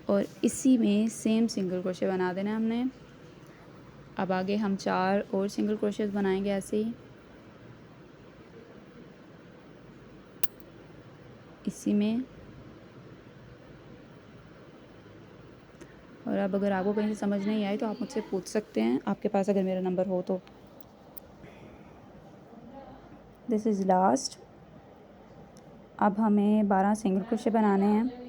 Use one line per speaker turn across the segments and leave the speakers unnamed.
और इसी में सेम सिंगल क्रोशे बना देना हमने। अब आगे हम 4 और सिंगल क्रोशेस बनाएंगे ऐसे ही इसी में। और अब अगर आपको कहीं से समझ नहीं आए तो आप मुझसे पूछ सकते हैं, आपके पास अगर मेरा नंबर हो तो। This is last. अब हमें 12 सिंगल क्रोशे बनाने हैं।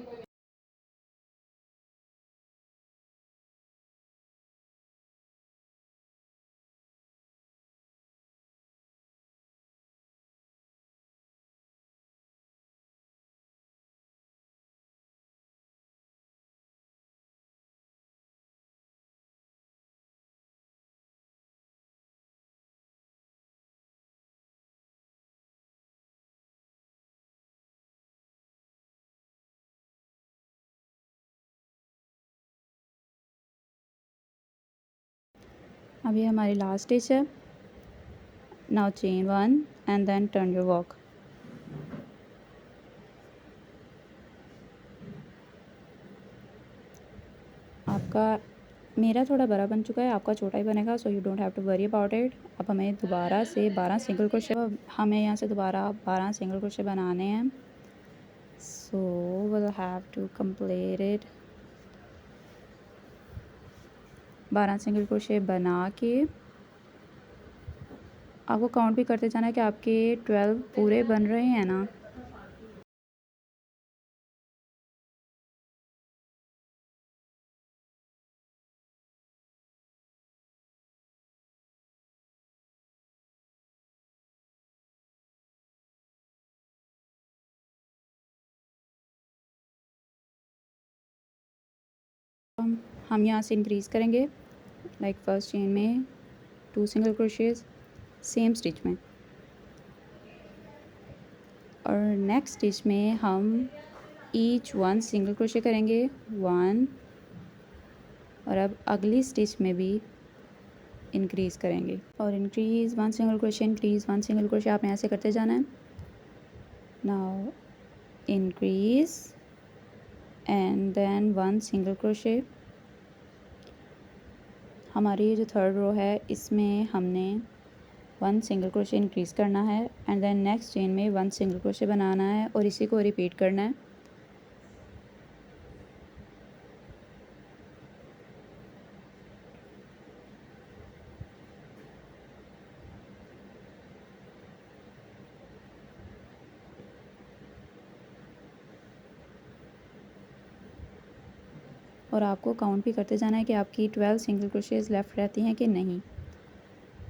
अब ये हमारी लास्ट स्टिच है। Now chain 1 and then turn your work. आपका मेरा थोड़ा बड़ा बन चुका है, आपका छोटा ही बनेगा, so you don't have to worry about it. अब हमें दोबारा से 12 सिंगल क्रोशे, हमें यहाँ से दोबारा 12 सिंगल क्रोशे बनाने हैं। So will have to complete it. 12 single crochet बना के आपको काउंट भी करते जाना है कि आपके 12 पूरे बन रहे हैं ना। हम यहाँ से इंक्रीज़ करेंगे लाइक फर्स्ट चेन में 2 सिंगल क्रोशेस सेम स्टिच में, और नेक्स्ट स्टिच में हम ईच 1 सिंगल क्रोशे करेंगे 1, और अब अगली स्टिच में भी इंक्रीज़ करेंगे और increase 1 single crochet, increase 1 single crochet, आप यहाँ से करते जाना है। Now increase and then 1 single crochet. हमारी ये जो थर्ड रो है इसमें हमने 1 सिंगल क्रोशे इंक्रीज़ करना है एंड देन नेक्स्ट चेन में 1 सिंगल क्रोशे बनाना है और इसी को रिपीट करना है। और आपको काउंट भी करते जाना है कि आपकी 12 सिंगल क्रोशेज़ लेफ़्ट रहती हैं कि नहीं,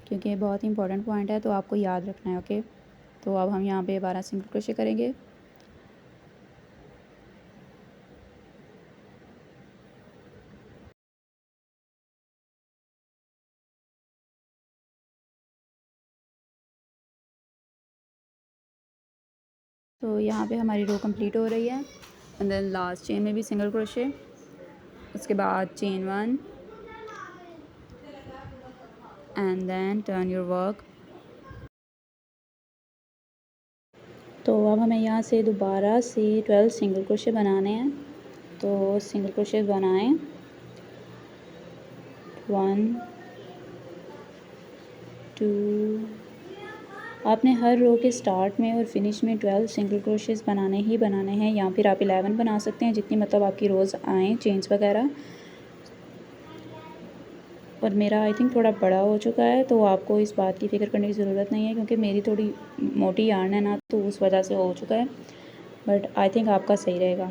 क्योंकि ये बहुत ही इंपॉर्टेंट पॉइंट है, तो आपको याद रखना है। ओके, तो अब हम यहाँ पे 12 सिंगल क्रोशे करेंगे। तो यहाँ पे हमारी रो कंप्लीट हो रही है एंड देन लास्ट चेन में भी सिंगल क्रोशे, उसके बाद chain 1 and then turn your work. तो अब हमें यहाँ से दोबारा से 12 सिंगल क्रोशे बनाने हैं। तो सिंगल क्रोशे बनाएं 1 2। आपने हर रो के स्टार्ट में और फिनिश में 12 सिंगल क्रोशेस बनाने ही बनाने हैं, या फिर आप 11 बना सकते हैं, जितनी मतलब आपकी रोज़ आएँ चेन्स वगैरह। और मेरा आई थिंक थोड़ा बड़ा हो चुका है, तो आपको इस बात की फ़िक्र करने की ज़रूरत नहीं है, क्योंकि मेरी थोड़ी मोटी यार्न है ना, तो उस वजह से हो चुका है, बट आई थिंक आपका सही रहेगा।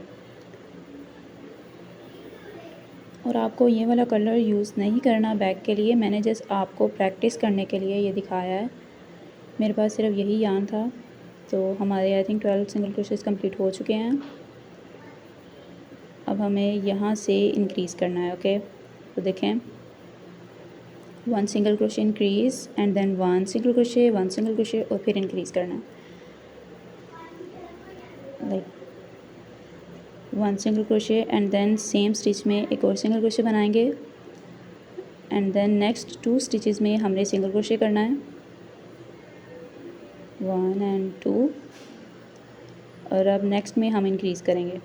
और आपको ये वाला कलर यूज़ नहीं करना बैक के लिए, मैंने जस्ट आपको प्रैक्टिस करने के लिए ये दिखाया है। मेरे पास सिर्फ यही यार्न था। तो हमारे I think 12 single crochets complete हो चुके हैं। अब हमें यहाँ से इंक्रीज़ करना है। ओके, तो देखें 1 single crochet increase and then 1 single crochet, 1 single crochet और फिर इंक्रीज़ करना है like 1 single crochet and then same stitch में एक और सिंगल क्रोशे बनाएंगे एंड देन नेक्स्ट 2 स्टिचेस में हमने सिंगल क्रोशे करना है 1 एंड 2, और अब नेक्स्ट में हम इंक्रीज़ करेंगे।